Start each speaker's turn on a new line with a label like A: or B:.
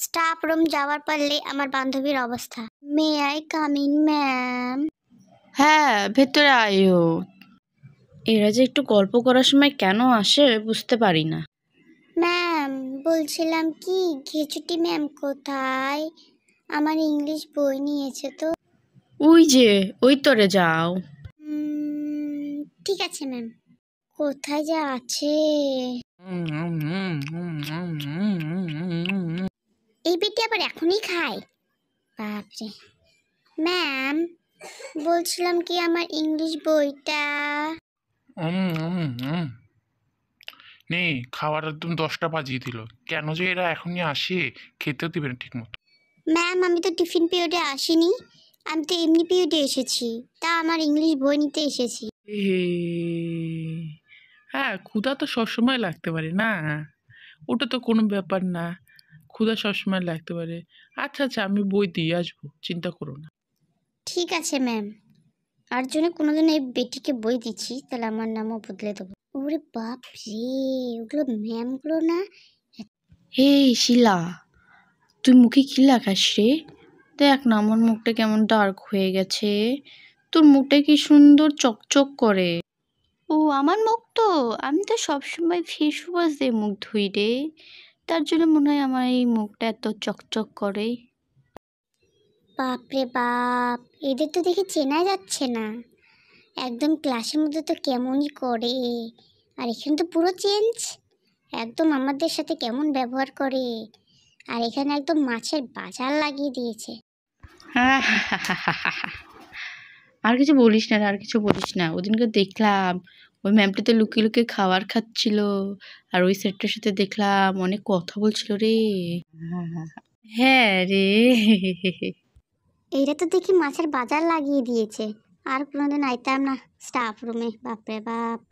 A: Staff room যাওয়ার পারলে আমার বান্ধবীর অবস্থা। May I come in ma'am?
B: হ্যাঁ, ভেতরে আয়ো। এরা যে একটু গল্প করার সময় কেন আসে বুঝতে পারি না।
A: ম্যাম বলছিলাম কি, ঘেচুটি ম্যাম কোথায়? আমার ইংলিশ বই নিয়েছে তো।
B: ওই যে ওই তরে যাও।
A: ঠিক আছে ম্যাম। কোথায় যে আছে? এই বেটি আবার এখনই খায়? বাপরে। ম্যাম বলছিলাম কি, আমার ইংলিশ বইটা।
C: নে খাওয়ার একদম 10টা বাজিয়ে দিল, কেন যে এরা এখনই আসে, খেতেও দিবে না ঠিক মতো।
A: ম্যাম আমি তো টিফিন পিরিয়ডে আসিনি, আমি তো এমনি পিরিয়ডে এসেছি, তা আমার ইংলিশ বই নিতে এসেছি।
C: হ্যাঁ, ক্ষুধা তো সবসময় লাগতে পারে না, ওটা তো কোনো ব্যাপার না, ক্ষুধা সবসময় লাগতে পারে। আচ্ছা আচ্ছা, আমি বই দিয়ে আসবো, চিন্তা করো না।
A: ঠিক আছে ম্যাম। আর জন্য কোনোদিন এই বেটিকে বই দিচ্ছি, তাহলে আমার নামও বদলে দেবো। ওরে বাপ রে, ওগুলো ম্যামগুলো না।
B: এই শিলা, তুই মুখে কি লাগাস রে? দেখ না আমার মুখটা কেমন ডার্ক হয়ে গেছে। তোর মুখটা কি সুন্দর চকচক করে। ও আমার মুখ তো, আমি তো সবসময় ফেস ওয়াশ দিয়ে মুখ ধুই রে, তার জন্য মনে হয় আমার এই মুখটা এত চকচক করে।
A: বাপরে বাপ, এদের তো দেখে চেনাই যাচ্ছে না। একদম ক্লাসের মধ্যে তো কেমনই করে, আর এখানে তো পুরো চেঞ্জ। একদম আমাদের সাথে কেমন ব্যবহার করে, আর এখানে একদম মাছের বাজার লাগিয়ে দিয়েছে।
B: আর কিছু বলিস না রে, আর কিছু বলিস না। ওদিনকে দেখলাম ওই ম্যামটা তো লুকিয়ে লুকিয়ে খাবার খাচ্ছিল, আর ওই সেটটার সাথে দেখলাম অনেক কথা বলছিল রে। হ্যাঁ রে।
A: এইটা তো দেখি মাছের বাজার লাগিয়ে দিয়েছে। আর কোনোদিন আইতাম না স্টাফ রুমে, বাপরে বাপ।